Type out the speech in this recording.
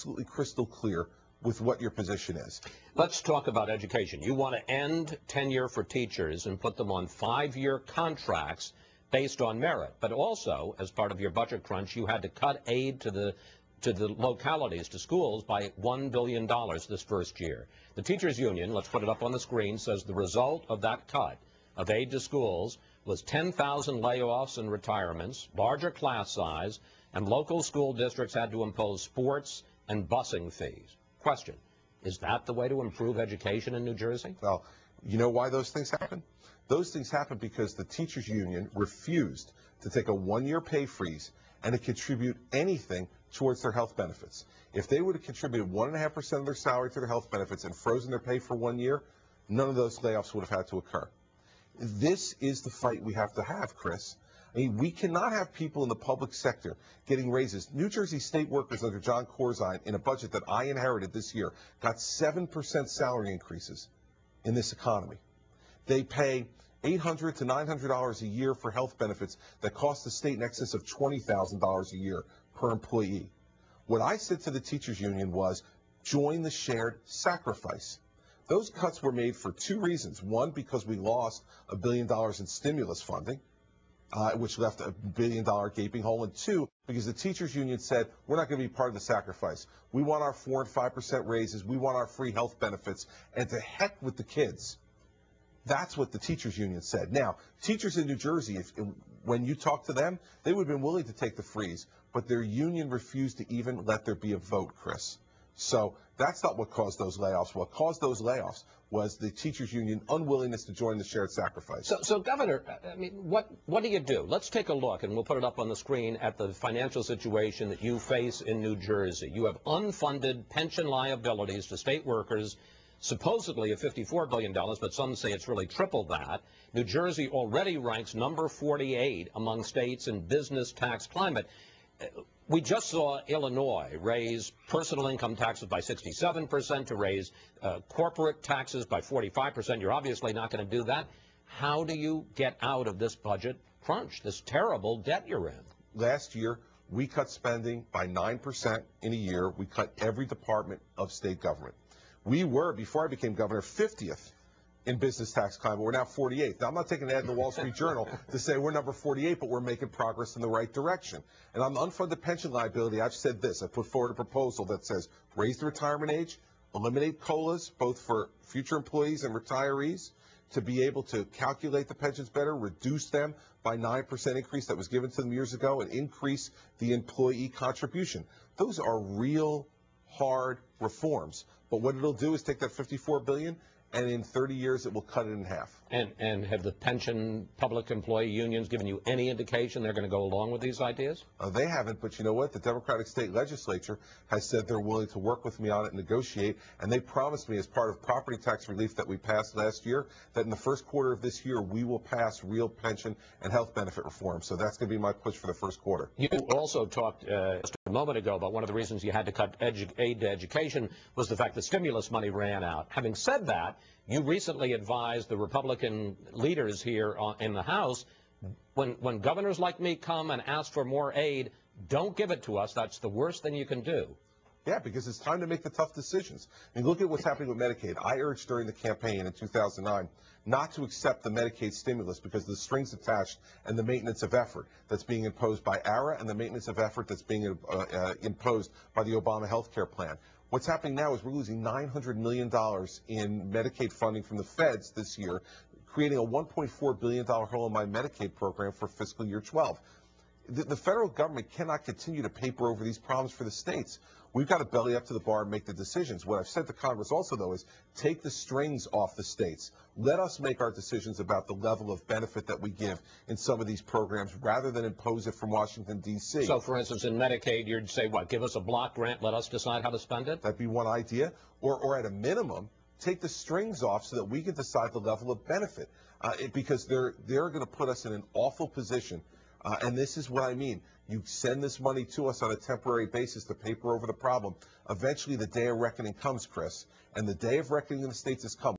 absolutely crystal clear with what your position is. Let's talk about education. You want to end tenure for teachers and put them on 5-year contracts based on merit. But also, as part of your budget crunch, you had to cut aid to the localities, to schools, by $1 billion this first year. The teachers union, let's put it up on the screen, says the result of that cut of aid to schools was 10,000 layoffs and retirements, larger class size, and local school districts had to impose sports and busing fees. Question, is that the way to improve education in New Jersey? Well, you know why those things happen? Those things happen because the teachers union refused to take a 1-year pay freeze and to contribute anything towards their health benefits. If they would have contributed 1.5% of their salary to their health benefits and frozen their pay for 1 year, none of those layoffs would have had to occur. This is the fight we have to have, Chris. I mean, we cannot have people in the public sector getting raises. New Jersey state workers under John Corzine, in a budget that I inherited this year, got 7% salary increases in this economy. They pay $800 to $900 a year for health benefits that cost the state in excess of $20,000 a year per employee. What I said to the teachers union was, join the shared sacrifice. Those cuts were made for 2 reasons. One, because we lost $1 billion in stimulus funding, which left a $1 billion gaping hole. And 2, because the teachers union said, we're not going to be part of the sacrifice. We want our 4% and 5% raises. We want our free health benefits. And to heck with the kids. That's what the teachers union said. Now, teachers in New Jersey, when you talk to them, they would have been willing to take the freeze, but their union refused to even let there be a vote, Chris. So that's not what caused those layoffs. What caused those layoffs was the teachers union unwillingness to join the shared sacrifice. So Governor, I mean, what do you do? Let's take a look, and we'll put it up on the screen, at the financial situation that you face in New Jersey. You have unfunded pension liabilities to state workers, supposedly of $54 billion, but some say it's really triple that. New Jersey already ranks number 48 among states in business tax climate. We just saw Illinois raise personal income taxes by 67%, to raise corporate taxes by 45%. You're obviously not going to do that. How do you get out of this budget crunch, this terrible debt you're in? Last year, we cut spending by 9% in a year. We cut every department of state government. We were, before I became governor, 50th in business tax climate. We're now 48th. Now, I'm not taking an ad in the Wall Street Journal to say we're number 48, but we're making progress in the right direction. And on the unfunded pension liability, I've said this. I put forward a proposal that says raise the retirement age, eliminate COLAs, both for future employees and retirees, to be able to calculate the pensions better, reduce them by 9% increase that was given to them years ago, and increase the employee contribution. Those are real hard reforms. But what it'll do is take that $54 billion, and in 30 years it will cut it in half. And have the pension public employee unions given you any indication they're going to go along with these ideas? They haven't, but you know what? The Democratic state legislature has said they're willing to work with me on it and negotiate, and they promised me, as part of property tax relief that we passed last year, that in the first quarter of this year we will pass real pension and health benefit reform. So that's going to be my push for the first quarter. You also talked just a moment ago about one of the reasons you had to cut aid to education was the fact that stimulus money ran out. Having said that, you recently advised the Republican leaders here in the House, when governors like me come and ask for more aid, don't give it to us. That's the worst thing you can do. Yeah, because it's time to make the tough decisions. I mean, look at what's happening with Medicaid. I urged during the campaign in 2009 not to accept the Medicaid stimulus because of the strings attached and the maintenance of effort that's being imposed by ARA and the maintenance of effort that's being imposed by the Obama health care plan. What's happening now is we're losing $900 million in Medicaid funding from the feds this year, creating a $1.4 billion hole in my Medicaid program for fiscal year 12. The federal government cannot continue to paper over these problems for the states. We've got to belly up to the bar and make the decisions. What I've said to Congress also, though, is take the strings off the states. Let us make our decisions about the level of benefit that we give in some of these programs rather than impose it from Washington, D.C. So, for instance, in Medicaid, you'd say, what, give us a block grant, let us decide how to spend it? That'd be one idea. Or at a minimum, take the strings off so that we can decide the level of benefit. Because they're going to put us in an awful position. And this is what I mean. You send this money to us on a temporary basis to paper over the problem. Eventually, the day of reckoning comes, Chris. And the day of reckoning in the states has come.